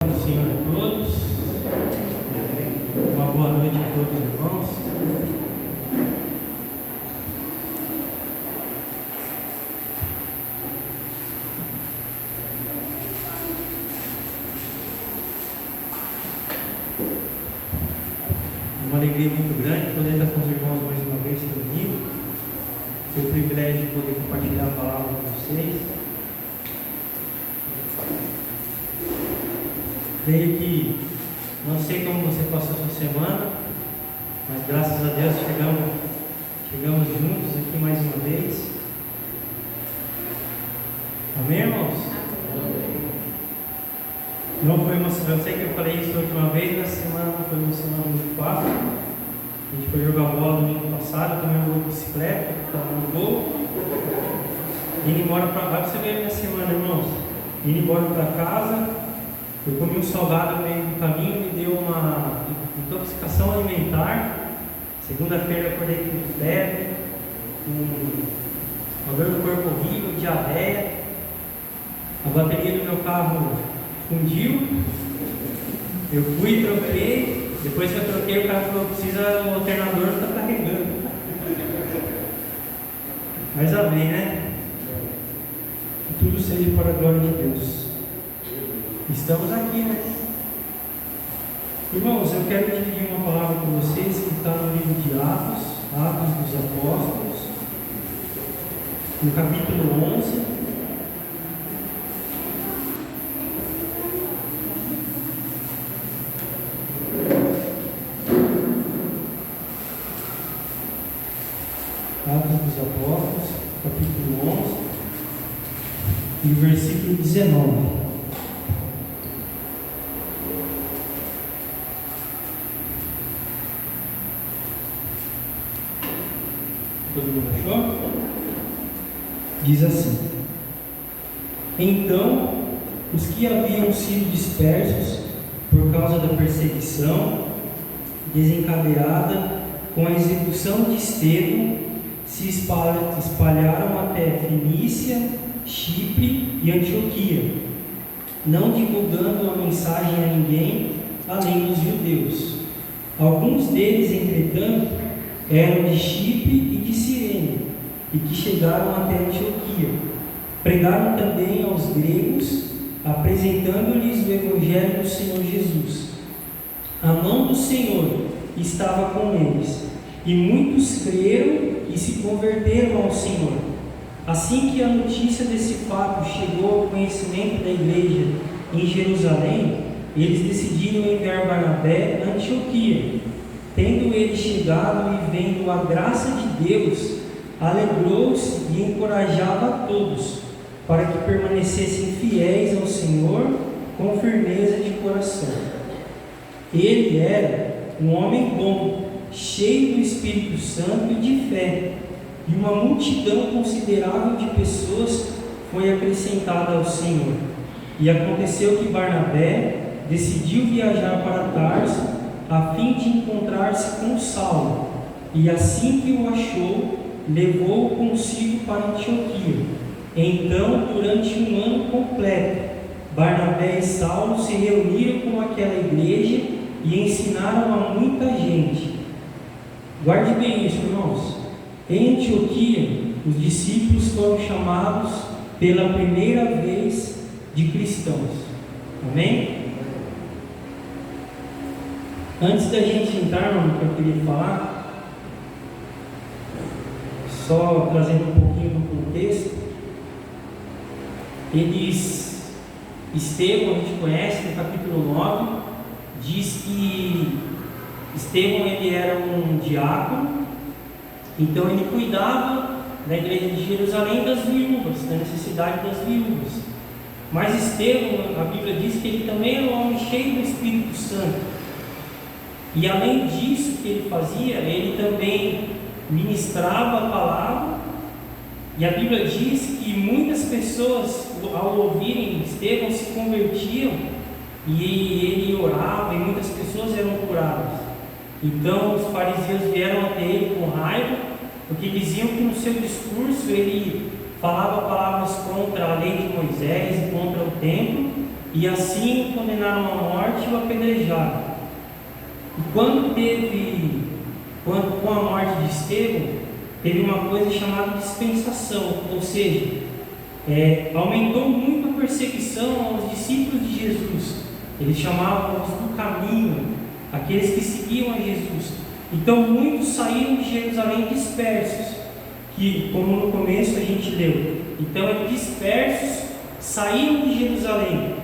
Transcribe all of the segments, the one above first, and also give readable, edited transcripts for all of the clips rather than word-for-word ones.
Senhor a todos, uma boa noite a todos os irmãos. Uma alegria muito grande poder estar com os irmãos mais uma vez esse domingo. Foi um privilégio de poder compartilhar a palavra com vocês. Creio que não sei como você passou a sua semana, mas graças a Deus chegamos juntos aqui mais uma vez. Amém, irmãos? Não foi eu sei que eu falei isso a última vez, mas a semana não foi uma semana muito fácil. A gente foi jogar bola no domingo passado, também uma bicicleta, estava no gol. Indo embora para cá, você vê a minha semana, irmãos. Indo embora para casa. Eu comi um salgado no meio do caminho, me deu uma intoxicação alimentar. Segunda-feira eu acordei com febre, com uma dor no corpo horrível, diarreia. A bateria do meu carro fundiu. Eu fui e troquei. Depois que eu troquei, o cara falou: o alternador não está carregando. Mas amém, né? Que tudo seja para a glória de Deus. Estamos aqui, né? Irmãos, eu quero dividir uma palavra com vocês que está no livro de Atos dos Apóstolos, no capítulo 11. Atos dos Apóstolos, capítulo 11, e o versículo 19. Todo mundo achou? Diz assim: Então, os que haviam sido dispersos por causa da perseguição desencadeada com a execução de Estevão se espalharam até Fenícia, Chipre e Antioquia, não divulgando a mensagem a ninguém além dos judeus. Alguns deles, entretanto, eram de Chipre e de Cirene, e que chegaram até Antioquia. Pregaram também aos gregos, apresentando-lhes o Evangelho do Senhor Jesus. A mão do Senhor estava com eles, e muitos creram e se converteram ao Senhor. Assim que a notícia desse fato chegou ao conhecimento da igreja em Jerusalém, eles decidiram enviar Barnabé a Antioquia. Tendo ele chegado e vendo a graça de Deus, alegrou-se e encorajava a todos, para que permanecessem fiéis ao Senhor com firmeza de coração. Ele era um homem bom, cheio do Espírito Santo e de fé, e uma multidão considerável de pessoas foi acrescentada ao Senhor. E aconteceu que Barnabé decidiu viajar para Tarso, a fim de encontrar-se com Saulo, e assim que o achou, levou-o consigo para Antioquia. Então, durante um ano completo, Barnabé e Saulo se reuniram com aquela igreja e ensinaram a muita gente. Guarde bem isso, irmãos. Em Antioquia, os discípulos foram chamados pela primeira vez de cristãos. Amém? Antes da gente entrar no que eu queria falar, só trazendo um pouquinho do contexto, Estevão, a gente conhece no capítulo 9, diz que Estevão ele era um diácono, então ele cuidava da igreja de Jerusalém das viúvas, da necessidade das viúvas. Mas Estevão, a Bíblia diz que ele também era um homem cheio do Espírito Santo. E além disso que ele fazia, ele também ministrava a palavra. E a Bíblia diz que muitas pessoas, ao ouvirem Estevão, se convertiam, e ele orava, e muitas pessoas eram curadas. Então os fariseus vieram até ele com raiva, porque diziam que no seu discurso ele falava palavras contra a lei de Moisés e contra o templo, e assim o condenaram à morte e o apedrejaram. E com a morte de Estevão, teve uma coisa chamada dispensação, ou seja, aumentou muito a perseguição aos discípulos de Jesus. Eles chamavam os do caminho, aqueles que seguiam a Jesus. Então muitos saíram de Jerusalém dispersos, que como no começo a gente leu. Então dispersos saíram de Jerusalém,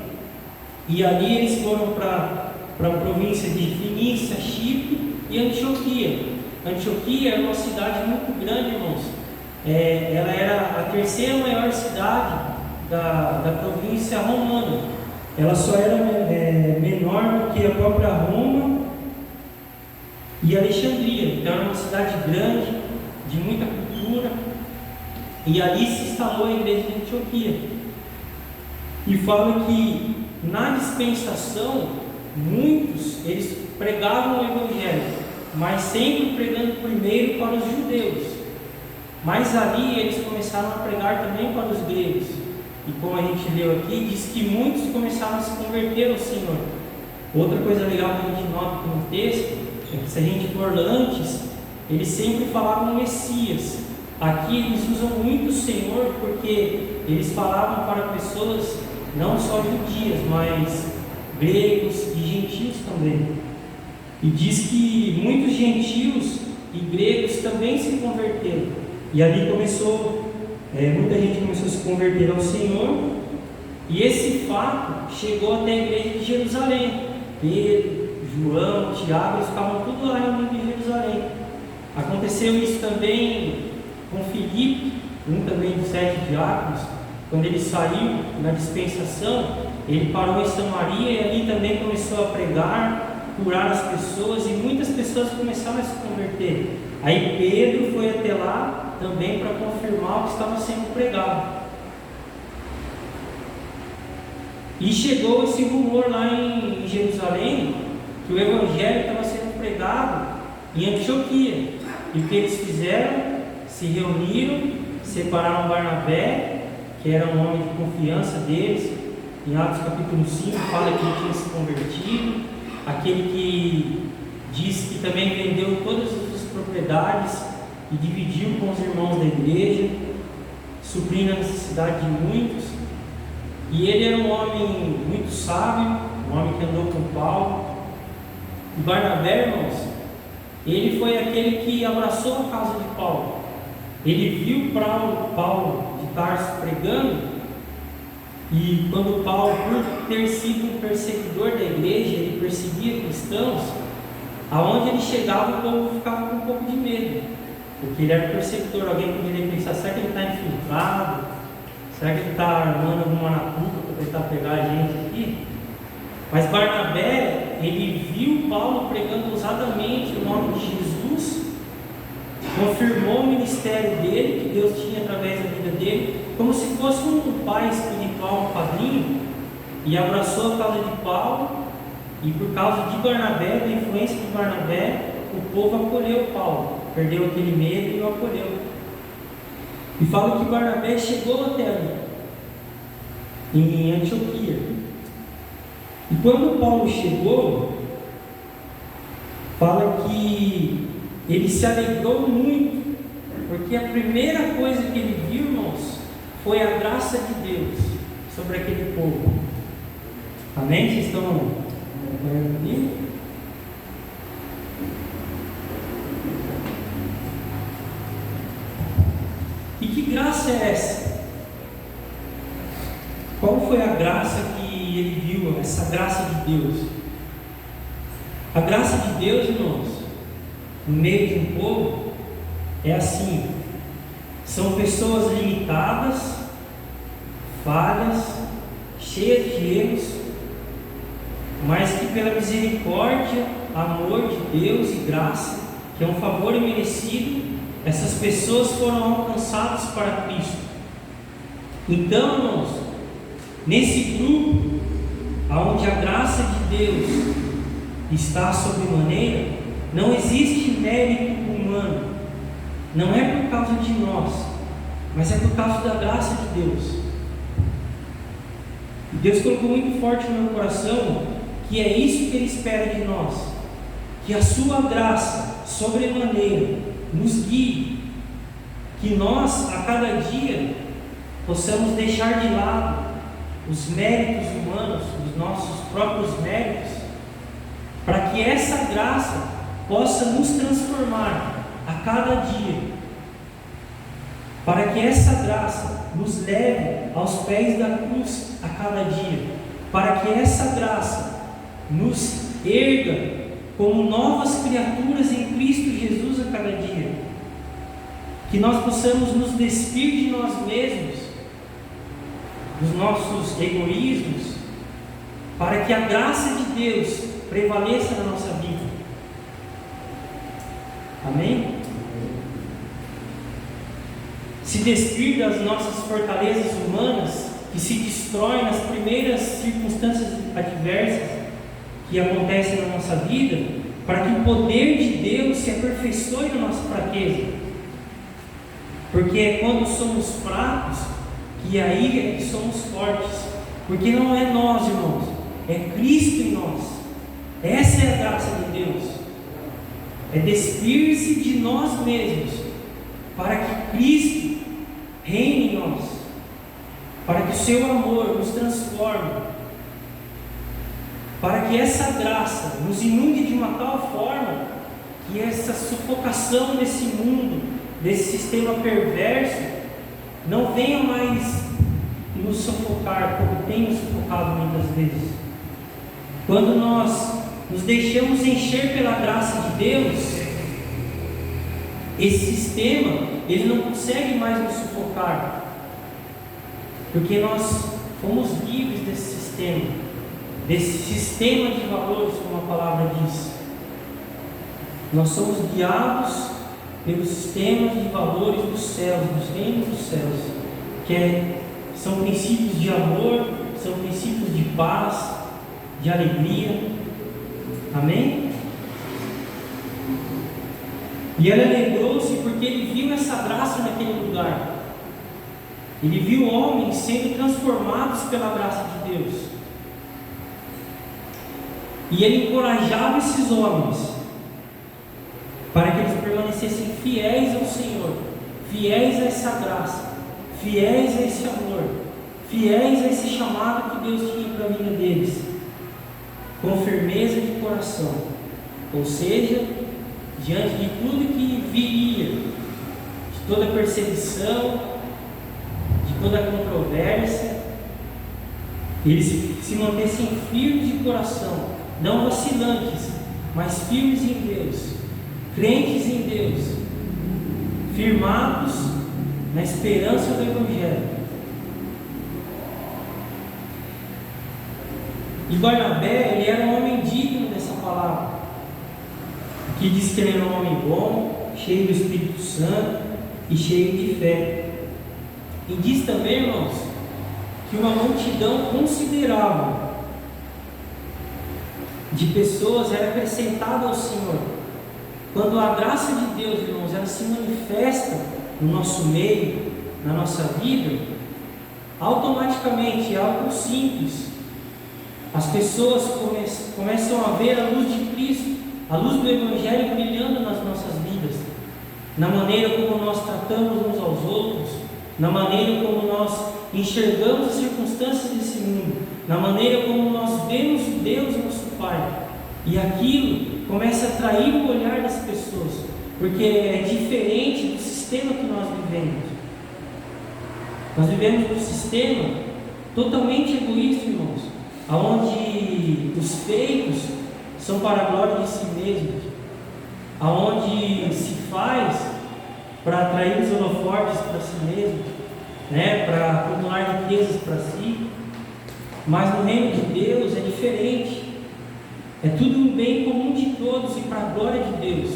e ali eles foram para a província de Fenícia, Chipre e Antioquia. Antioquia era uma cidade muito grande, irmãos. Ela era a terceira maior cidade da província romana. Ela só era menor do que a própria Roma e Alexandria. Então era uma cidade grande, de muita cultura, e ali se instalou a igreja de Antioquia. E fala que na dispensação muitos eles pregavam o evangelho, mas sempre pregando primeiro para os judeus. Mas ali eles começaram a pregar também para os gregos. E como a gente leu aqui, diz que muitos começaram a se converter ao Senhor. Outra coisa legal que a gente nota aqui no texto é que, se a gente for antes, eles sempre falavam Messias. Aqui eles usam muito o Senhor, porque eles falavam para pessoas não só judias, mas gregos e gentios também. E diz que muitos gentios e gregos também se converteram. E ali muita gente começou a se converter ao Senhor. E esse fato chegou até a igreja de Jerusalém. Pedro, João, Tiago, eles ficavam tudo lá reunidos em Jerusalém. Aconteceu isso também com Filipe, um também dos 7 diáconos. Quando ele saiu na dispensação, ele parou em Samaria e ali também começou a pregar, curar as pessoas, e muitas pessoas começaram a se converter. Aí Pedro foi até lá também para confirmar o que estava sendo pregado. E chegou esse rumor lá em Jerusalém que o evangelho estava sendo pregado em Antioquia. E o que eles fizeram? Se reuniram, separaram Barnabé, que era um homem de confiança deles. Em Atos capítulo 5 fala que ele tinha se convertido. Aquele que diz que também vendeu todas as suas propriedades e dividiu com os irmãos da igreja, suprindo a necessidade de muitos. E ele era um homem muito sábio, um homem que andou com Paulo. E Barnabé, irmãos, ele foi aquele que abraçou a causa de Paulo. Ele viu Paulo de Tarso pregando. E quando Paulo, por ter sido um perseguidor da igreja, ele perseguia cristãos, aonde ele chegava o povo ficava com um pouco de medo, porque ele era perseguidor. Alguém poderia pensar: será que ele está infiltrado? Será que ele está armando alguma arapuca para tentar pegar a gente aqui? Mas Barnabé, ele viu Paulo pregando ousadamente o nome de Jesus, confirmou o ministério dele, que Deus tinha através da vida dele, como se fosse um pai espiritual, um padrinho, e abraçou a causa de Paulo. E por causa de Barnabé, da influência de Barnabé, o povo acolheu Paulo, perdeu aquele medo e o acolheu. E fala que Barnabé chegou até ali, em Antioquia. E quando Paulo chegou, fala que ele se alegrou muito, porque a primeira coisa que ele viu, irmãos, foi a graça de Deus sobre aquele povo. Amém? Vocês estão acompanhando comigo? E que graça é essa? Qual foi a graça que ele viu, essa graça de Deus? A graça de Deus, irmãos, no meio de um povo, é assim: são pessoas limitadas, falhas, cheias de erros, mas que pela misericórdia, amor de Deus e graça, que é um favor imerecido, essas pessoas foram alcançadas para Cristo. Então, irmãos, nesse grupo, onde a graça de Deus está sobremaneira, não existe mérito humano. Não é por causa de nós, mas é por causa da graça de Deus. E Deus colocou muito forte no meu coração que é isso que Ele espera de nós, que a sua graça sobremaneira nos guie, que nós a cada dia possamos deixar de lado os méritos humanos, os nossos próprios méritos, para que essa graça possa nos transformar a cada dia, para que essa graça nos leve aos pés da cruz a cada dia, para que essa graça nos erga como novas criaturas em Cristo Jesus a cada dia, que nós possamos nos despir de nós mesmos, dos nossos egoísmos, para que a graça de Deus prevaleça na nossa vida. Amém? Se despir das nossas fortalezas humanas, que se destroem nas primeiras circunstâncias adversas que acontecem na nossa vida, para que o poder de Deus se aperfeiçoe na nossa fraqueza. Porque é quando somos fracos que aí é que somos fortes. Porque não é nós, irmãos, é Cristo em nós. Essa é a graça de Deus. É despir-se de nós mesmos, para que Cristo reine em nós, para que o seu amor nos transforme, para que essa graça nos inunde de uma tal forma que essa sufocação desse mundo, desse sistema perverso, não venha mais nos sufocar como tem nos sufocado muitas vezes. Quando nós nos deixamos encher pela graça de Deus, esse sistema ele não consegue mais nos sufocar, porque nós fomos livres desse sistema de valores, como a palavra diz. Nós somos guiados pelos sistemas de valores dos céus, dos reinos dos céus, são princípios de amor, são princípios de paz, de alegria. Amém? E ele alegrou-se porque ele viu essa graça naquele lugar. Ele viu homens sendo transformados pela graça de Deus. E ele encorajava esses homens para que eles permanecessem fiéis ao Senhor, fiéis a essa graça, fiéis a esse amor, fiéis a esse chamado que Deus tinha para a vida deles, com firmeza de coração. Ou seja, diante de tudo que viria, de toda perseguição, de toda controvérsia, eles se mantessem firmes de coração, não vacilantes, mas firmes em Deus, crentes em Deus, firmados na esperança do Evangelho. E Barnabé, ele era um homem digno dessa palavra, que diz que ele era um homem bom, cheio do Espírito Santo e cheio de fé. E diz também, irmãos, que uma multidão considerável de pessoas era acrescentada ao Senhor. Quando a graça de Deus, irmãos, ela se manifesta no nosso meio, na nossa vida, automaticamente é algo simples. As pessoas começam a ver a luz de Cristo, a luz do Evangelho brilhando nas nossas vidas, na maneira como nós tratamos uns aos outros, na maneira como nós enxergamos as circunstâncias desse mundo, na maneira como nós vemos Deus, nosso Pai. E aquilo começa a atrair o olhar das pessoas, porque é diferente do sistema que nós vivemos. Nós vivemos um sistema totalmente egoísta, irmãos, onde os feitos são para a glória de si mesmos, aonde se faz para atrair os holofortes para si mesmo, para acumular riquezas para si. Mas no reino de Deus é diferente, é tudo um bem comum de todos e para a glória de Deus.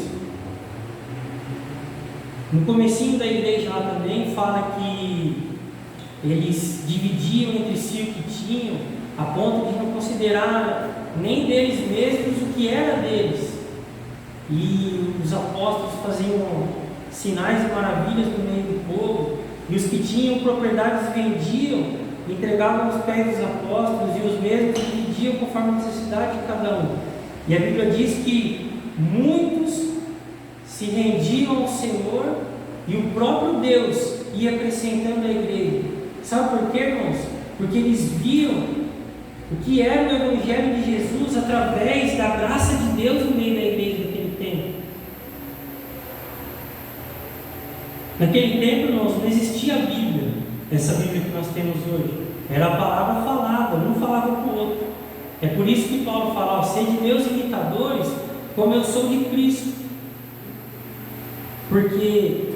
No comecinho da igreja lá também fala que eles dividiam entre si o que tinham, a ponto de não considerar nem deles mesmos o que era deles. E os apóstolos faziam sinais e maravilhas no meio do povo, e os que tinham propriedades vendiam entregavam aos pés dos apóstolos e os mesmos dividiam conforme a necessidade de cada um. E a Bíblia diz que muitos se rendiam ao Senhor e o próprio Deus ia acrescentando a igreja. Sabe por quê, irmãos? Porque eles viam o que era o Evangelho de Jesus através da graça de Deus no meio da igreja daquele tempo. Naquele tempo, irmãos, não existia a Bíblia, essa Bíblia que nós temos hoje. Era a palavra falada, um falava para o outro. É por isso que Paulo fala: sede meus imitadores, como eu sou de Cristo. Porque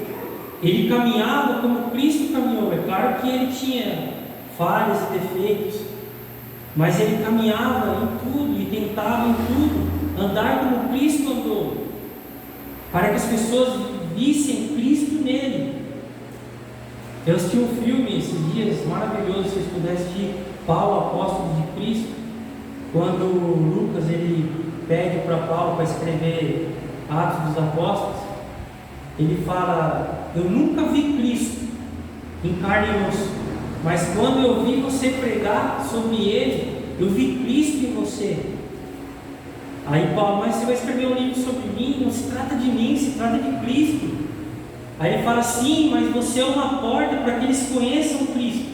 ele caminhava como Cristo caminhou. É claro que ele tinha falhas e defeitos, mas ele caminhava em tudo e tentava em tudo andar como Cristo andou, para que as pessoas vissem Cristo nele. Eu assisti um filme esses dias, maravilhoso, se vocês pudessem assistir, Paulo, apóstolo de Cristo, quando Lucas ele pede para Paulo para escrever Atos dos Apóstolos. Ele fala: eu nunca vi Cristo em carne e osso, mas quando eu vi você pregar sobre ele, eu vi Cristo em você. Aí Paulo: mas você vai escrever um livro sobre mim? Não se trata de mim, se trata de Cristo. Aí ele fala: sim, mas você é uma porta para que eles conheçam Cristo.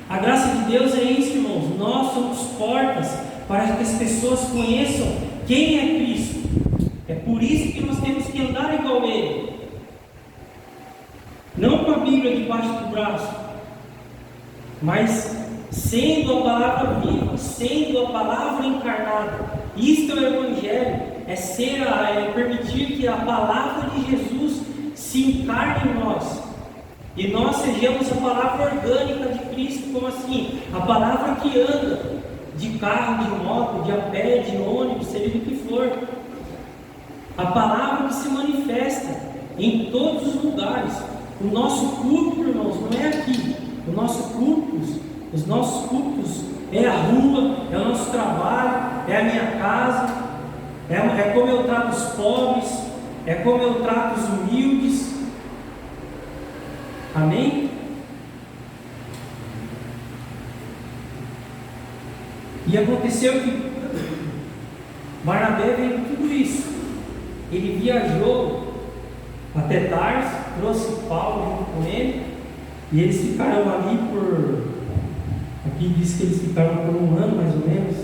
A graça de Deus é isso, irmãos. Nós somos portas para que as pessoas conheçam quem é Cristo. É por isso que nós temos que andar igual a Ele. Não com a Bíblia debaixo do braço, mas sendo a palavra viva, sendo a palavra encarnada. Isto é o Evangelho, é permitir que a palavra de Jesus se encarne em nós, e nós sejamos a palavra orgânica de Cristo. Como assim? A palavra que anda, de carro, de moto, de a pé, de ônibus, seja do que for. A palavra que se manifesta em todos os lugares. O nosso culto, irmãos, não é aqui. Os nossos cultos é a rua, é o nosso trabalho, é a minha casa, é como eu trato os pobres, é como eu trato os humildes. Amém? E aconteceu que Barnabé veio com tudo isso. Ele viajou até Tarso, trouxe Paulo junto com ele, e eles ficaram ali aqui diz que eles ficaram por 1 ano mais ou menos,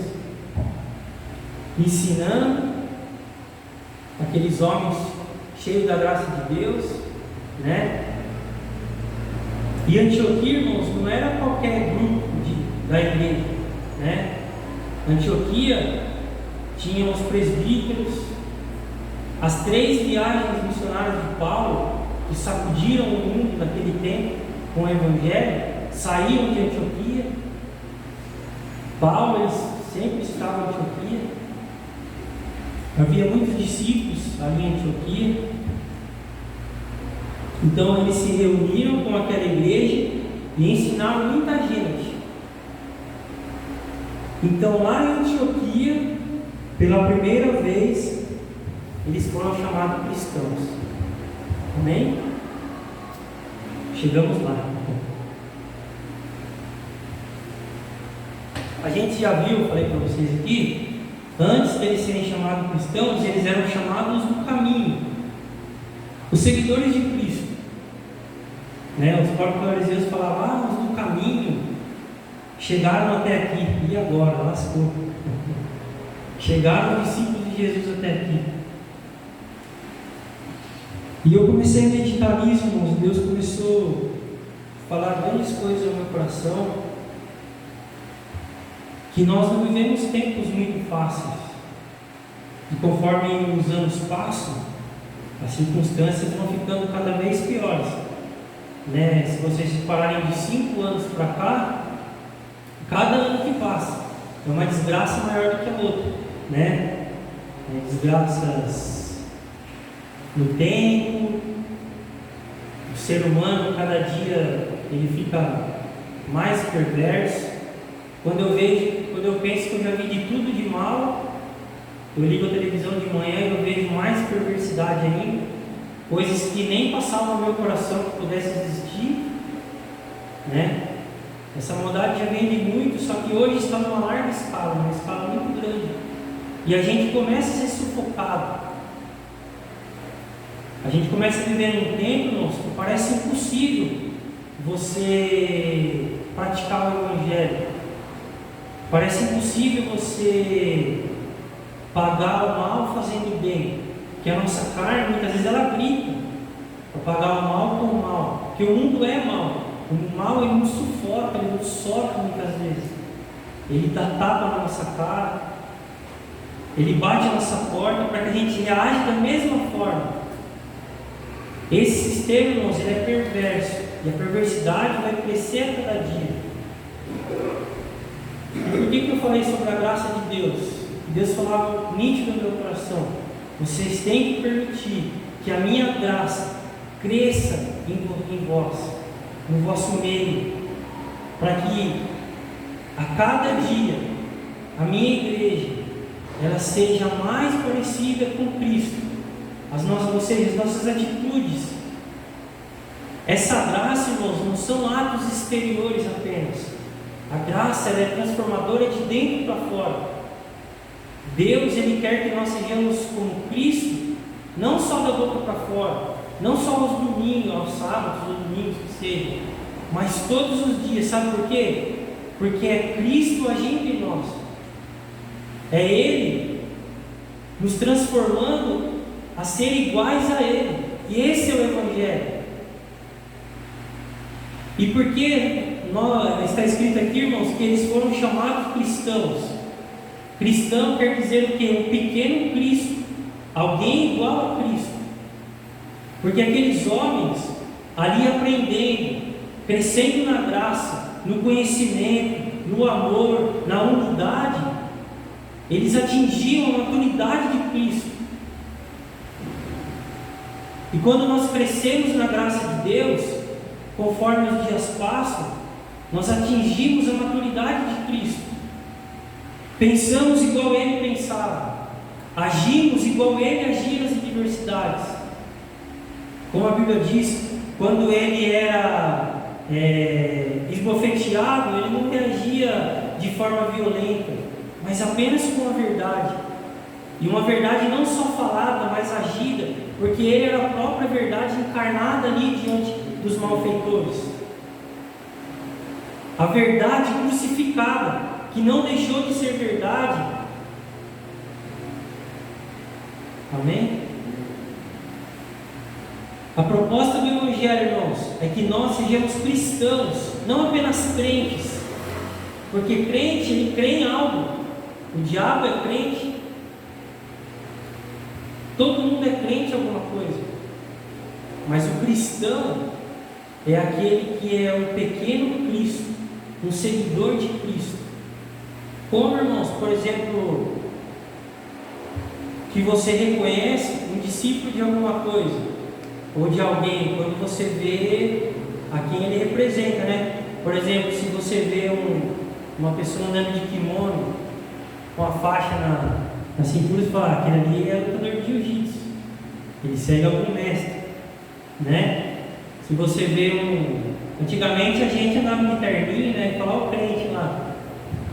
ensinando aqueles homens cheios da graça de Deus, né? E Antioquia, irmãos, não era qualquer grupo da igreja, né? Antioquia tinha os presbíteros. As 3 viagens missionárias de Paulo, que sacudiram o mundo naquele tempo com o Evangelho, saíram de Antioquia. Paulo sempre estava em Antioquia. Havia muitos discípulos ali em Antioquia. Então eles se reuniram com aquela igreja e ensinaram muita gente. Então lá em Antioquia, pela primeira vez, eles foram chamados cristãos. Amém? Chegamos lá. A gente já viu, falei para vocês aqui, antes de eles serem chamados cristãos, eles eram chamados do caminho, os seguidores de Cristo, né? Os próprios fariseus falavam: os do caminho chegaram até aqui, e agora? Lascou. Chegaram os discípulos de Jesus até aqui. E eu comecei a meditar nisso, irmãos. Deus começou a falar grandes coisas ao meu coração, que nós não vivemos tempos muito fáceis, e conforme os anos passam, as circunstâncias vão ficando cada vez piores, né? Se vocês separarem de 5 anos para cá, cada ano que passa é uma desgraça maior do que a outra, né? Desgraças no tempo, o ser humano cada dia ele fica mais perverso. Quando eu penso que eu já vi de tudo de mal, eu ligo a televisão de manhã e eu vejo mais perversidade ainda, coisas que nem passavam no meu coração que pudesse existir, né? Essa modalidade já vem de muito, só que hoje está numa larga escala, uma escala muito grande. E a gente começa a ser sufocado. A gente começa a viver num tempo, irmãos, que parece impossível você praticar o Evangelho. Parece impossível você pagar o mal fazendo o bem. Porque a nossa carne, muitas vezes, ela grita para pagar o mal com o mal. Porque o mundo é mal. O mal, ele nos sufoca, ele nos sofre muitas vezes. Ele dá tapa na nossa cara. Ele bate a nossa porta para que a gente reaja da mesma forma. Esse sistema, irmãos, ele é perverso. E a perversidade vai crescer a cada dia. E por que eu falei sobre a graça de Deus? Deus falava nítido no meu coração: vocês têm que permitir que a minha graça cresça em vós, no vosso meio, para que a cada dia a minha igreja ela seja mais parecida com Cristo, as nossas atitudes. Essa graça, irmãos, não são atos exteriores apenas. A graça ela é transformadora de dentro para fora. Deus, ele quer que nós sejamos como Cristo, não só da boca para fora, não só aos domingos, aos sábados, aos domingos que seja, mas todos os dias. Sabe por quê? Porque é Cristo agindo em nós. É Ele nos transformando a ser iguais a Ele. E esse é o Evangelho. E porque está escrito aqui, irmãos, que eles foram chamados cristãos. Cristão quer dizer o quê? Um pequeno Cristo, alguém igual a Cristo. Porque aqueles homens ali aprendendo, crescendo na graça, no conhecimento, no amor, na humildade, eles atingiam a maturidade de Cristo. E quando nós crescemos na graça de Deus, conforme os dias passam, nós atingimos a maturidade de Cristo. Pensamos igual Ele pensava, agimos igual Ele agia nas adversidades. Como a Bíblia diz, quando Ele era esbofeteado, Ele não reagia de forma violenta, mas apenas com a verdade. E uma verdade não só falada, mas agida, porque Ele era a própria verdade encarnada ali diante dos malfeitores. A verdade crucificada, que não deixou de ser verdade. Amém? A proposta do Evangelho, irmãos, é que nós sejamos cristãos, não apenas crentes. Porque crente, ele crê em algo. O diabo é crente. Todo mundo é crente em alguma coisa. Mas o cristão é aquele que é um pequeno Cristo, um seguidor de Cristo. Como, irmãos, por exemplo, que você reconhece um discípulo de alguma coisa, ou de alguém, quando você vê a quem ele representa, né? Por exemplo, se você vê uma pessoa andando de kimono, com a faixa na cintura, você fala: aquele ali é lutador de jiu-jitsu, ele segue algum mestre, né? Se você vê antigamente a gente andava de terninho, né? E falava o crente lá.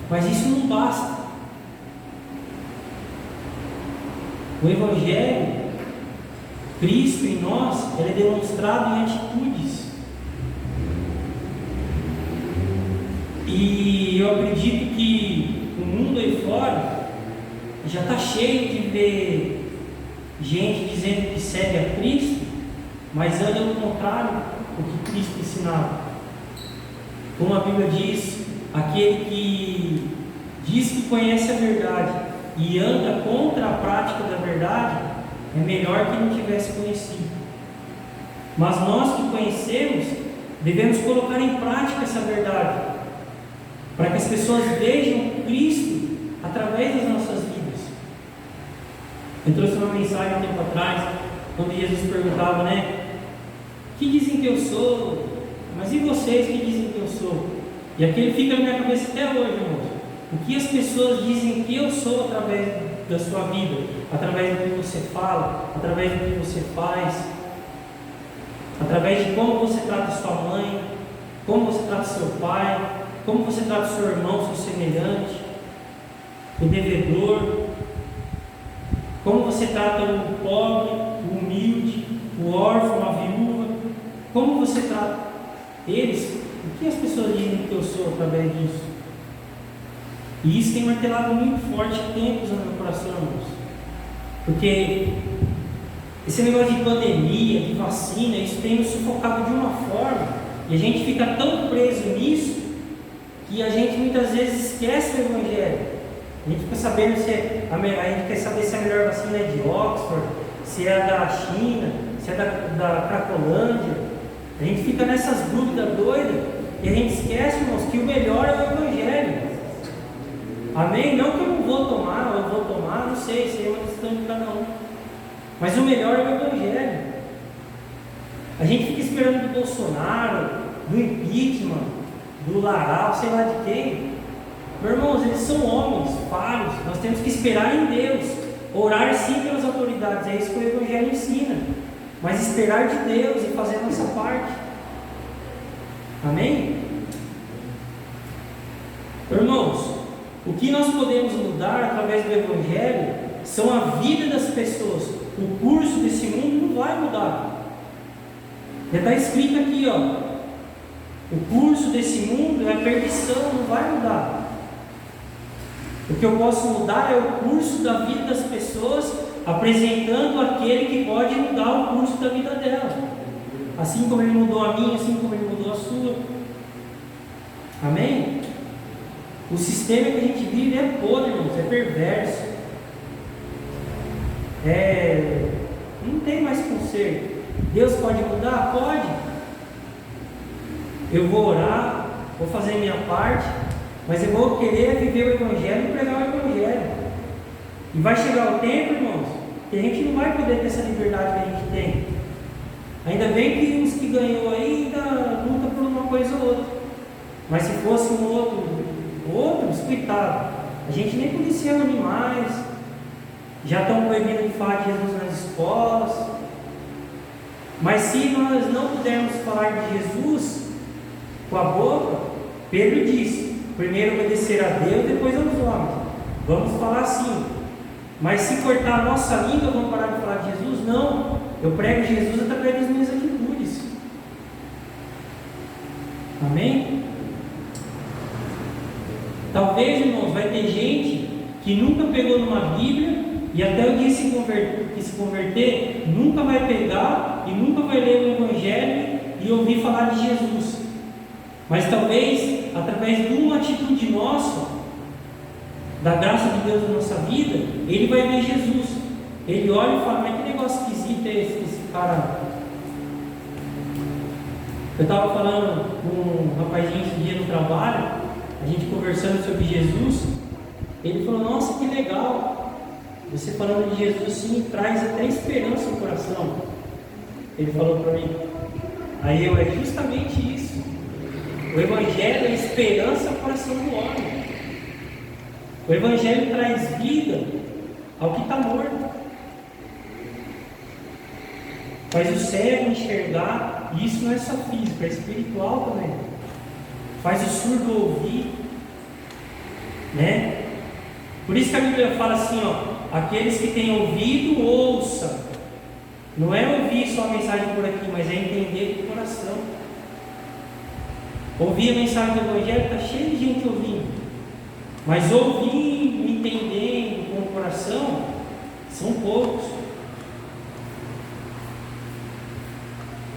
Mas isso não basta. O Evangelho, Cristo em nós, ele é demonstrado em atitudes. E eu acredito que o mundo aí fora já está cheio de ver gente dizendo que segue a Cristo, mas anda no contrário do que Cristo ensinava. Como a Bíblia diz, aquele que diz que conhece a verdade e anda contra a prática da verdade é melhor que não tivesse conhecido. Mas nós que conhecemos devemos colocar em prática essa verdade, para que as pessoas vejam Cristo através das nossas vidas. Eu trouxe uma mensagem um tempo atrás, quando Jesus perguntava, né? Que dizem que eu sou? Mas e vocês que dizem que eu sou? E aquilo fica na minha cabeça até hoje, irmãos. O que as pessoas dizem que eu sou através da sua vida, através do que você fala, através do que você faz, através de como você trata sua mãe, como você trata seu pai, como você trata o seu irmão, seu semelhante, o devedor, como você trata o pobre, o humilde, o órfão, a viúva, como você trata eles, o que as pessoas dizem que eu sou através disso? E isso tem martelado muito forte tempos no meu coração, irmãos. Porque esse negócio de pandemia, de vacina, isso tem nos sufocado de uma forma, e a gente fica tão preso nisso, que a gente muitas vezes esquece o Evangelho. A gente fica sabendo se a gente quer saber se a melhor vacina é de Oxford, se é da China, se é da Cracolândia. A gente fica nessas dúvidas doidas e a gente esquece, irmãos, que o melhor é o Evangelho. Amém? Não que eu não vou tomar, ou eu vou tomar, não sei, isso é uma questão de cada um. Mas o melhor é o Evangelho. A gente fica esperando do Bolsonaro, do impeachment, do Laral, sei lá de quem. Meus irmãos, eles são homens, falhos. Nós temos que esperar em Deus. Orar sim pelas autoridades, é isso que o Evangelho ensina. Mas esperar de Deus e fazer a nossa parte. Amém? Irmãos, o que nós podemos mudar através do Evangelho são a vida das pessoas. O curso desse mundo não vai mudar. Já está escrito aqui, ó. O curso desse mundo é a perdição, não vai mudar. O que eu posso mudar é o curso da vida das pessoas, apresentando aquele que pode mudar o curso da vida dela. Assim como ele mudou a minha, assim como ele mudou a sua. Amém? O sistema que a gente vive é podre, irmãos, é perverso. Não tem mais conserto. Deus pode mudar? Pode. Eu vou orar, vou fazer a minha parte, mas eu vou querer viver o Evangelho e pregar o Evangelho. E vai chegar o tempo, irmãos, que a gente não vai poder ter essa liberdade que a gente tem. Ainda bem que os que ganhou aí ainda lutam por uma coisa ou outra. Mas se fosse um outros, coitado, a gente nem policia animais, já estão proibindo de falar de Jesus nas escolas. Mas se nós não pudermos falar de Jesus com a boca, Pedro disse: primeiro obedecer a Deus, depois aos homens. Vamos falar assim. Mas se cortar a nossa língua, vamos parar de falar de Jesus? Não. Eu prego Jesus através das minhas atitudes. Amém? Talvez, irmãos, vai ter gente que nunca pegou numa Bíblia e até o dia que se converter, nunca vai pegar e nunca vai ler o Evangelho e ouvir falar de Jesus. Mas talvez, através de uma atitude nossa, da graça de Deus na nossa vida, ele vai ver Jesus. Ele olha e fala: mas que negócio esquisito é esse cara? Eu estava falando com um rapazinho esse dia no trabalho, a gente conversando sobre Jesus. Ele falou: nossa, que legal, você falando de Jesus sim, traz até esperança no coração. Ele falou para mim. Aí eu: é justamente isso. O Evangelho é esperança no coração do homem. O Evangelho traz vida ao que está morto. Faz o cego enxergar, e isso não é só físico, é espiritual também. Faz o surdo ouvir, né? Por isso que a Bíblia fala assim, ó: aqueles que têm ouvido, ouçam. Não é ouvir só a mensagem por aqui, mas é entender do coração. Ouvir a mensagem do Evangelho, está cheio de gente ouvindo, mas ouvindo, entendendo com o coração, são poucos.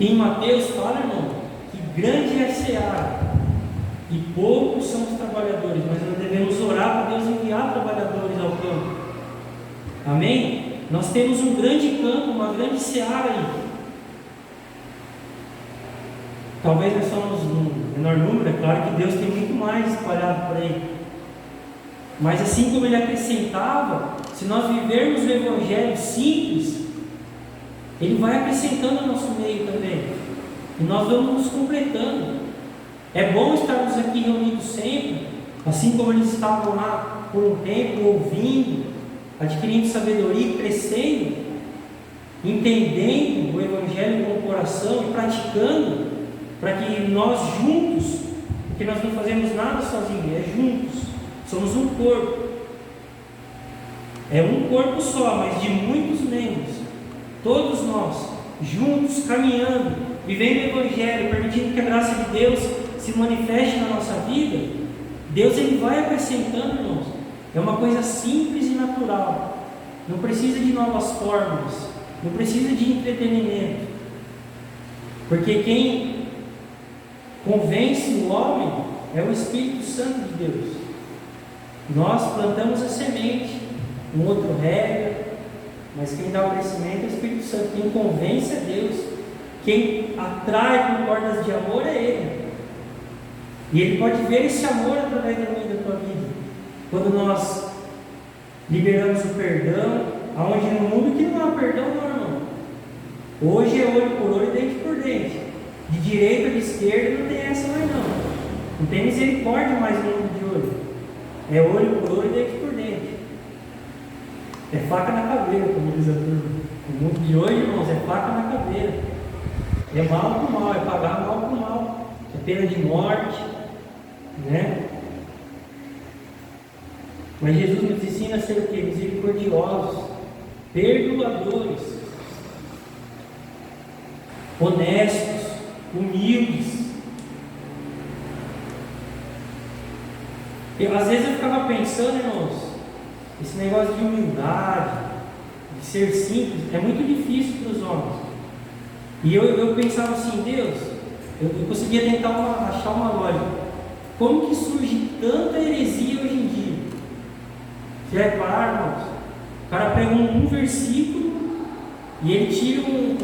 Em Mateus fala, irmão, que grande é a seara e poucos são os trabalhadores, mas nós devemos orar para Deus enviar trabalhadores ao campo. Amém? Nós temos um grande campo, uma grande seara aí. Talvez nós somos um menor número, é claro que Deus tem muito mais espalhado por aí. Mas assim como ele acrescentava, se nós vivermos o Evangelho simples, ele vai acrescentando ao nosso meio também. E nós vamos nos completando. É bom estarmos aqui reunidos sempre, assim como eles estavam lá por um tempo, ouvindo, adquirindo sabedoria, crescendo, entendendo o Evangelho com o coração e praticando, para que nós juntos Porque nós não fazemos nada sozinhos, é juntos. Somos um corpo. É um corpo só, mas de muitos membros. Todos nós, juntos, caminhando, vivendo o Evangelho, permitindo que a graça de Deus se manifeste na nossa vida. Deus ele vai acrescentando, irmãos. É uma coisa simples e natural. Não precisa de novas formas. Não precisa de entretenimento. Porque quem convence o homem é o Espírito Santo de Deus. Nós plantamos a semente, um outro rega, mas quem dá o crescimento é o Espírito Santo. Quem convence é Deus. Quem atrai com cordas de amor é Ele. E Ele pode ver esse amor através da minha e da tua vida. Quando nós liberamos o perdão, aonde no mundo que não há perdão, não, irmão. Hoje é olho por olho e dente por dente. De direita, de esquerda, não tem essa mais não. Não tem misericórdia mais no mundo de hoje. É olho por olho e dente por dente. É faca na caveira, como diz a turma. O mundo de hoje, irmãos, é faca na caveira. É mal por mal, é pagar mal por mal. É pena de morte, né? Mas Jesus nos ensina a ser o quê? Misericordiosos, perdoadores, honestos, humildes. Às vezes eu ficava pensando, irmãos, esse negócio de humildade, de ser simples, é muito difícil para os homens. E eu pensava assim, Deus, eu conseguia tentar achar uma lógica. Como que surge tanta heresia hoje em dia? Já repararam, irmãos? O cara pega um versículo e ele tira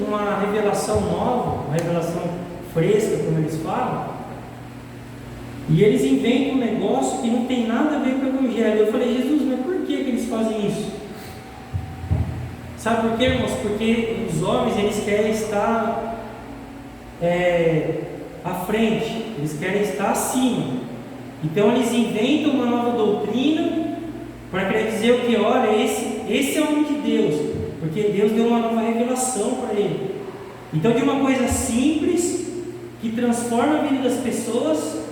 uma revelação nova, uma revelação fresca, como eles falam, e eles inventam um negócio que não tem nada a ver com o Evangelho. Eu falei, Jesus, mas por que eles fazem isso? Sabe por quê, irmãos? Porque os homens, eles querem estar à frente, eles querem estar acima. Então eles inventam uma nova doutrina para querer dizer o que? Olha, esse é o homem de Deus, porque Deus deu uma nova revelação para ele. Então, de uma coisa simples que transforma a vida das pessoas,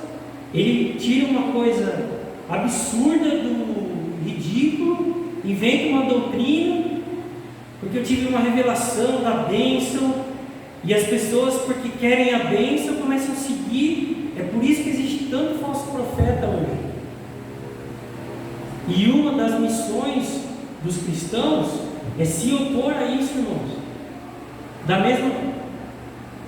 ele tira uma coisa absurda do ridículo, inventa uma doutrina, porque eu tive uma revelação da bênção, e as pessoas, porque querem a bênção, começam a seguir. É por isso que existe tanto falso profeta hoje. E uma das missões dos cristãos é se opor a isso, irmãos.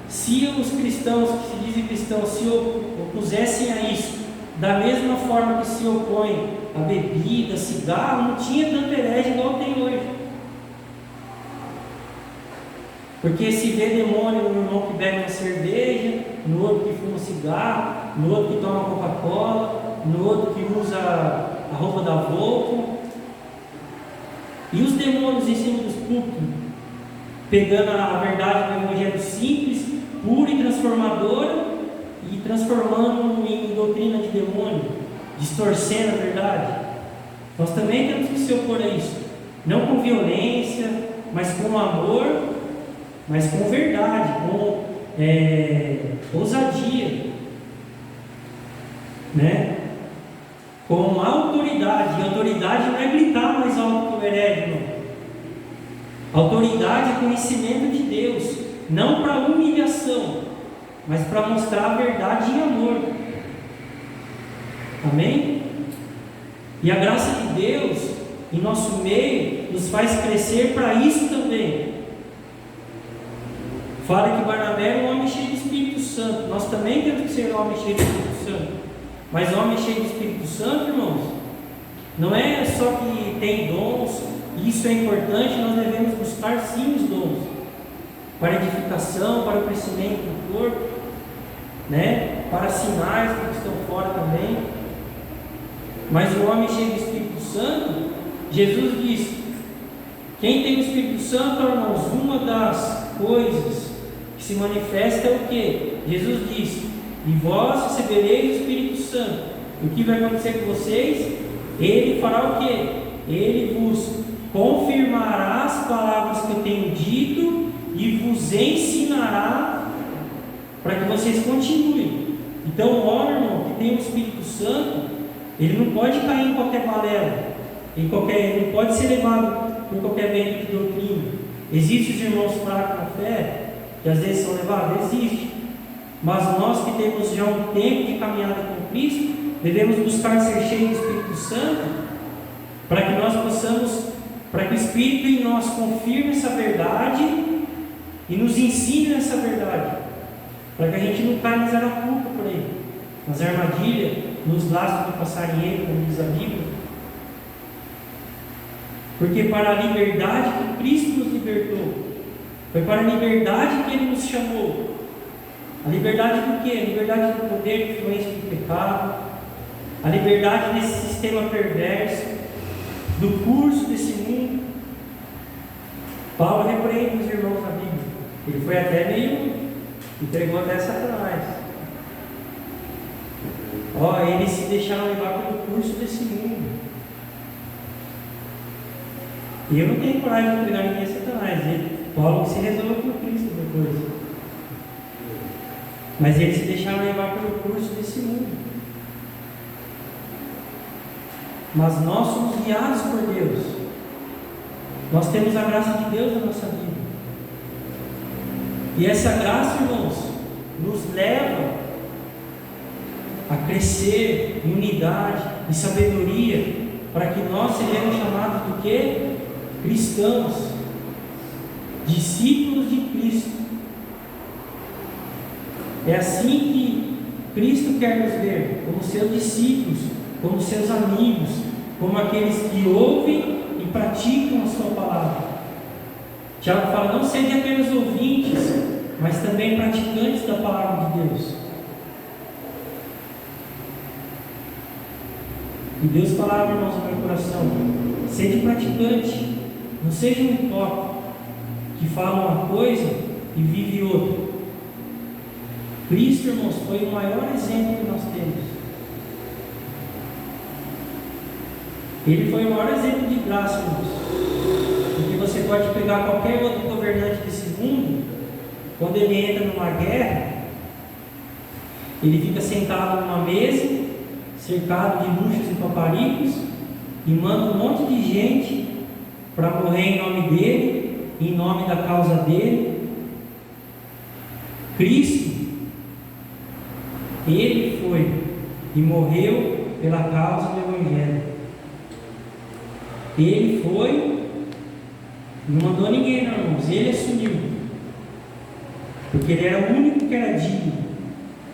Se os cristãos que se dizem cristãos se opusessem a isso, da mesma forma que se opõem a bebida, cigarro, não tinha tanto herege igual tem hoje. Porque se vê demônio no irmão que bebe uma cerveja, no outro que fuma cigarro, no outro que toma Coca-Cola, no outro que usa a roupa da Volvo. E os demônios em cima dos púlpitos, pegando a verdade do Evangelho simples, pura e transformadora, e transformando em doutrina de demônio, distorcendo a verdade. Nós também temos que se opor a isso, não com violência, mas com amor, mas com verdade, com ousadia, né? Com autoridade. E autoridade não é gritar mais alto que o herege, não. Autoridade é conhecimento de Deus, não para humilhação, mas para mostrar a verdade em amor. Amém? E a graça de Deus em nosso meio nos faz crescer para isso também. Fala que Barnabé é um homem cheio do Espírito Santo. Nós também temos que ser um homem cheio do Espírito Santo. Mas homem cheio do Espírito Santo, irmãos, não é só que tem dons. Isso é importante, nós devemos buscar sim os dons para edificação, para o crescimento do corpo, né? Para sinais que estão fora também. Mas o homem cheio do Espírito Santo, Jesus disse: quem tem o Espírito Santo, irmãos, uma das coisas que se manifesta é o que? Jesus disse: e vós recebereis o Espírito Santo. O que vai acontecer com vocês? Ele fará o que? Ele vos confirmará as palavras que eu tenho dito e vos ensinará para que vocês continuem. Então o homem, irmão, que tem o Espírito Santo, ele não pode cair em qualquer balela, ele não pode ser levado por qualquer vento de doutrina. Existem os irmãos fracos na fé, que às vezes são levados? Existe. Mas nós que temos já um tempo de caminhada com Cristo, devemos buscar ser cheios do Espírito Santo, para que nós possamos, para que o Espírito em nós confirme essa verdade e nos ensine essa verdade, para que a gente não caia nas arapucas por aí, nas armadilhas, nos laços do passarinheiro, como diz a Bíblia. Porque para a liberdade que Cristo nos libertou, foi para a liberdade que Ele nos chamou. A liberdade do quê? A liberdade do poder, de influência do pecado, a liberdade desse sistema perverso, do curso desse mundo. Paulo repreende os irmãos na Bíblia. Ele foi até meio, entregou até Satanás. Eles se deixaram levar pelo curso desse mundo. E eu não tenho coragem de entregar ninguém a Satanás. Paulo que se resolve por Cristo depois. Mas eles se deixaram levar pelo curso desse mundo. Mas nós somos guiados por Deus. Nós temos a graça de Deus na nossa vida. E essa graça, irmãos, nos leva a crescer em unidade, em sabedoria, para que nós sejamos chamados do quê? Cristãos, discípulos de Cristo. É assim que Cristo quer nos ver, como seus discípulos, como seus amigos, como aqueles que ouvem e praticam a sua palavra. Tiago fala: não sejam apenas ouvintes, mas também praticantes da palavra de Deus. E Deus falava, irmãos, no meu coração: seja praticante, não seja um hipócrita que fala uma coisa e vive outra. Cristo, irmãos, foi o maior exemplo que nós temos. Ele foi o maior exemplo de graça, irmãos. Porque você pode pegar qualquer outro governante desse mundo, quando ele entra numa guerra, ele fica sentado numa mesa, cercado de luxos e paparicos, e manda um monte de gente para morrer em nome dele, em nome da causa dele. Cristo, Ele foi e morreu pela causa do Evangelho. Ele foi, não mandou ninguém, não, irmãos. Ele assumiu, porque Ele era o único que era digno,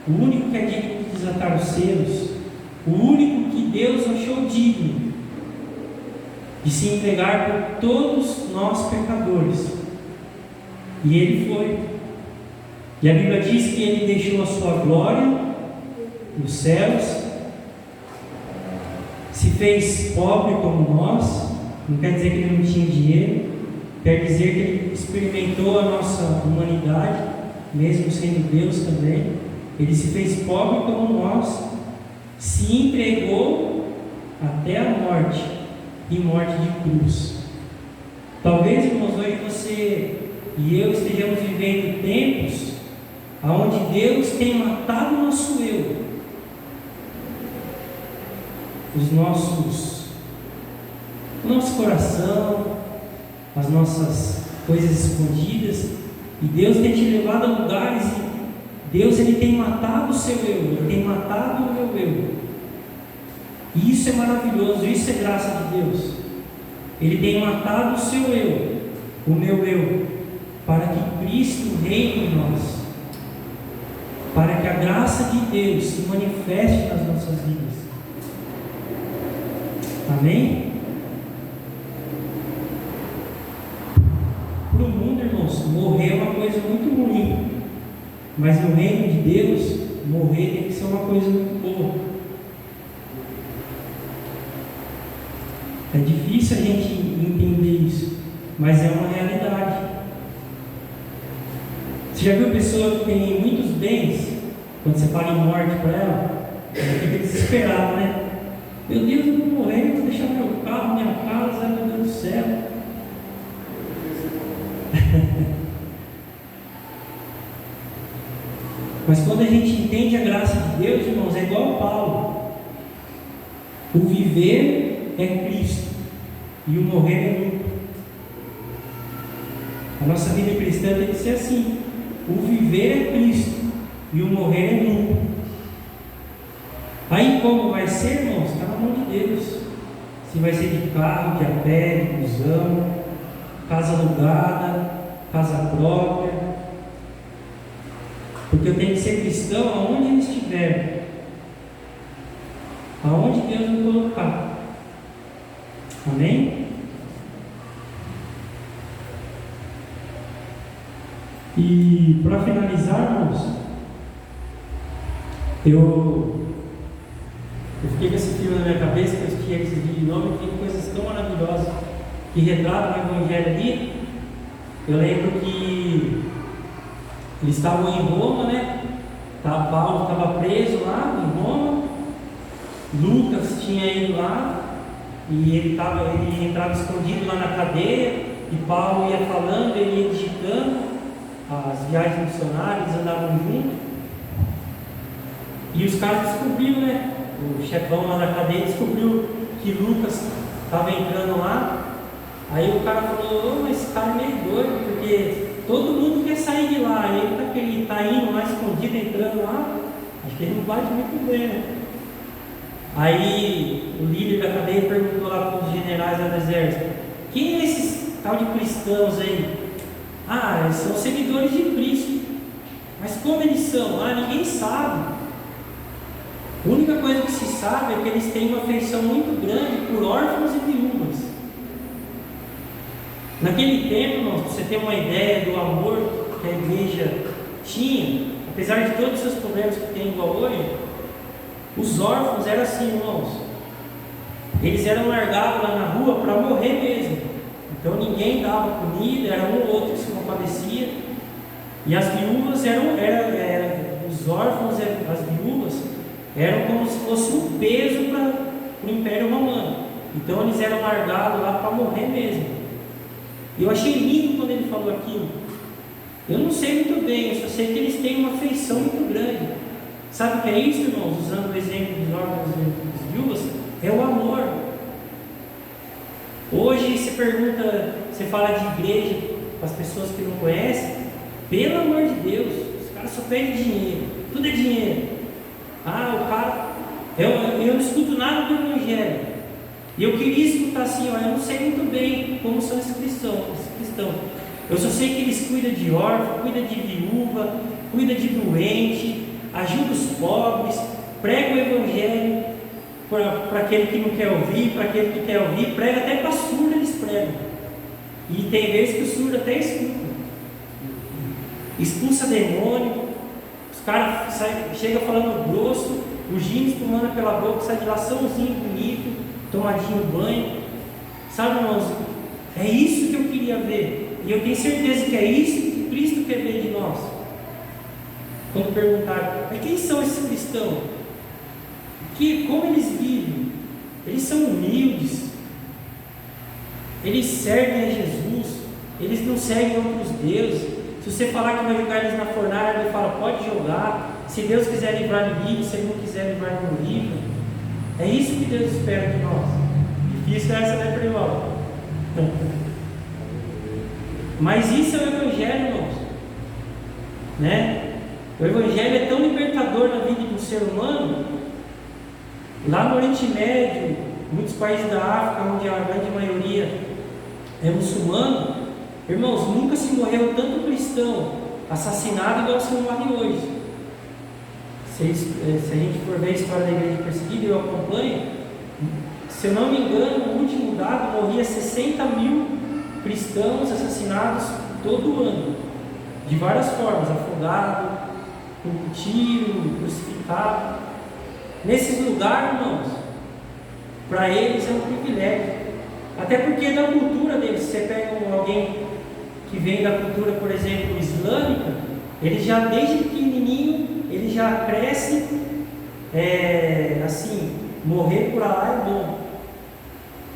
o único que é digno de desatar os selos, o único que Deus achou digno de se entregar por todos nós pecadores. E Ele foi. E a Bíblia diz que Ele deixou a sua glória nos céus, se fez pobre como nós. Não quer dizer que Ele não tinha dinheiro, quer dizer que Ele experimentou a nossa humanidade, mesmo sendo Deus também. Ele se fez pobre como nós, se entregou até a morte, e morte de cruz. Talvez, irmãos, hoje você e eu estejamos vivendo tempos onde Deus tem matado o nosso eu, o nosso coração, as nossas coisas escondidas, e Deus tem te levado a lugares, e Deus, Ele tem matado o seu eu, Ele tem matado o meu eu. E isso é maravilhoso, isso é graça de Deus. Ele tem matado o seu eu, o meu eu, para que Cristo reine em nós, para que a graça de Deus se manifeste nas nossas vidas. Amém? Para o mundo, irmãos, morrer é uma coisa muito ruim, mas no reino de Deus, morrer tem que ser uma coisa muito boa. É difícil a gente entender isso, mas é uma realidade. Você já viu pessoa que tem muitos bens, quando você fala em morte para ela, ela fica desesperada, né? Meu Deus, eu vou morrer, vou deixar meu carro, minha casa, meu Deus do céu. Mas quando a gente entende a graça de Deus, irmãos, é igual Paulo. O viver é Cristo e o morrer é lucro. A nossa vida cristã tem que ser assim. O viver é Cristo e o morrer é lucro. Aí como vai ser, irmãos? Está na mão de Deus. Se vai ser de carro, de a pé, de busão, casa alugada, casa própria. Porque eu tenho que ser cristão aonde eu estiver. Aonde Deus me colocar. Amém? E para finalizar, irmãos, eu fiquei com esse filme na minha cabeça, que eu assisti esse vídeo de novo, e tem coisas tão maravilhosas que retratam o Evangelho ali. Eu lembro que eles estavam em Roma, né? Paulo estava preso lá em Roma, Lucas tinha ido lá, e ele entrava escondido lá na cadeia, e Paulo ia falando, ele ia digitando as viagens missionárias, eles andavam juntos, e os caras descobriram, né? O chefão lá da cadeia descobriu que Lucas estava entrando lá. Aí o cara falou: mas esse cara é meio doido, porque todo mundo quer sair de lá, e ele está indo lá escondido, entrando lá, acho que ele não bate muito bem, né? Aí o líder da cadeia perguntou lá para os generais do exército: quem é esses tal de cristãos aí? Ah, eles são seguidores de Cristo. Mas como eles são? Ah, ninguém sabe. A única coisa que se sabe é que eles têm uma afeição muito grande por órfãos e viúvas. Naquele tempo, irmãos, para você ter uma ideia do amor que a igreja tinha, apesar de todos os seus problemas que tem igual hoje, os órfãos eram assim, irmãos. Eles eram largados lá na rua para morrer mesmo. Então ninguém dava comida, era um ou outro que se compadecia. E as viúvas os órfãos, as viúvas, eram como se fosse um peso para o Império Romano. Então eles eram largados lá para morrer mesmo. E eu achei lindo quando ele falou aquilo. Eu não sei muito bem, eu só sei que eles têm uma afeição muito grande. Sabe o que é isso, irmãos? Usando o exemplo dos órfãos e das viúvas, é o amor. Hoje você pergunta, você fala de igreja para as pessoas que não conhecem, pelo amor de Deus, os caras só pedem dinheiro, tudo é dinheiro. Ah, o cara, eu não escuto nada do Evangelho. E eu queria escutar assim, ó, eu não sei muito bem como são esses cristãos. Eu só sei que eles cuidam de órfão, cuidam de viúva, cuidam de doente, ajudam os pobres, pregam o Evangelho para aquele que não quer ouvir, para aquele que quer ouvir, prega até para surdo eles pregam. E tem vezes que o surdo até escuta. Expulsa demônio, os caras chegam falando grosso, o gin espumando pela boca, sai de lá sãozinho bonito, tomadinho banho. Sabe, irmãos, é isso que eu queria ver. E eu tenho certeza que é isso que Cristo quer ver de nós. Quando perguntaram, mas quem são esses cristãos? Como eles vivem? Eles são humildes, eles servem a Jesus, eles não seguem outros deuses. Se você falar que vai jogar eles na fornalha, ele fala, pode jogar. Se Deus quiser livrar, ele livra. Se Ele não quiser livrar, não livra. É isso que Deus espera de nós. Difícil é essa, né, privada? Mas isso é o Evangelho, irmãos. Né? O Evangelho é tão libertador na vida do ser humano. Lá no Oriente Médio, muitos países da África, onde a grande maioria é muçulmano, irmãos, nunca se morreu tanto cristão assassinado igual se morre hoje. Se a gente for ver a história da igreja perseguida, eu acompanho, se eu não me engano, o último dado, morria 60 mil cristãos assassinados todo ano, de várias formas, afogado, com tiro, crucificado. Nesses lugares, irmãos, para eles é um privilégio, até porque é da cultura deles. Se você pega alguém que vem da cultura, por exemplo, islâmica, ele já desde pequenininho, ele já cresce assim, morrer por Allah é bom.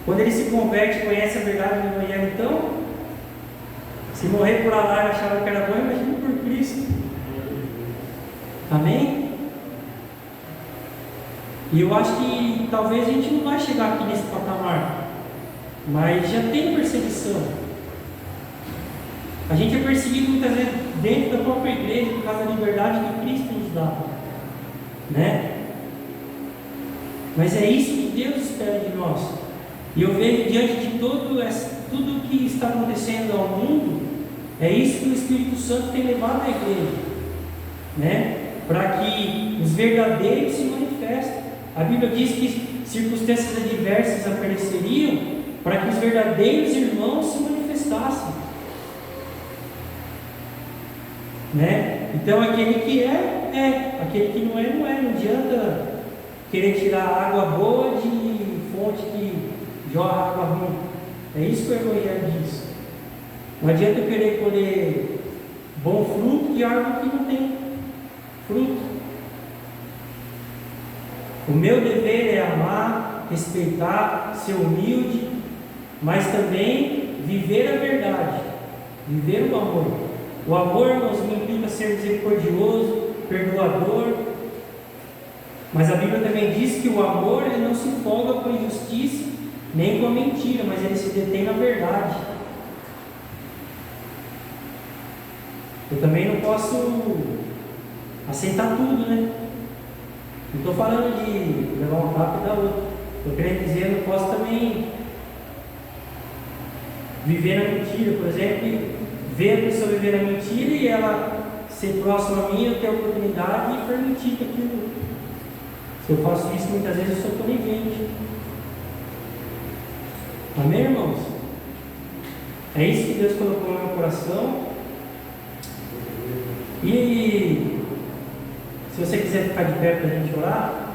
Quando ele se converte e conhece a verdade do Evangelho, então, se morrer por Allah e achava que era bom, imagina por Cristo. Amém? E eu acho que talvez a gente não vai chegar aqui nesse patamar, mas já tem perseguição. A gente é perseguido muitas vezes dentro da própria igreja por causa da liberdade que Cristo nos dá, né? Mas é isso que Deus espera de nós. E eu vejo diante de tudo que está acontecendo ao mundo, é isso que o Espírito Santo tem levado à igreja, né? Para que os verdadeiros se manifestem. A Bíblia diz que circunstâncias adversas apareceriam para que os verdadeiros irmãos se manifestassem, né? Então aquele que é, aquele que não é, não é. Não adianta querer tirar água boa de fonte que jorra água ruim. É isso que o Evangelho diz. Não adianta eu querer colher bom fruto de árvore que não tem fruto. O meu dever é amar, respeitar, ser humilde, mas também viver a verdade, viver o amor. O amor, irmãos, não implica ser misericordioso, perdoador, mas a Bíblia também diz que o amor ele não se folga com a injustiça, nem com a mentira, mas ele se detém na verdade. Eu também não posso aceitar tudo, né? Não estou falando de levar um tapa e dar outro. Estou querendo dizer, eu não posso também viver na mentira. Por exemplo, ver a pessoa viver na mentira e ela ser próxima a mim, eu ter a oportunidade e permitir que aquilo. Se eu faço isso, muitas vezes eu sou conivente. Amém, irmãos? É isso que Deus colocou no meu coração. E se você quiser ficar de pé para a gente orar.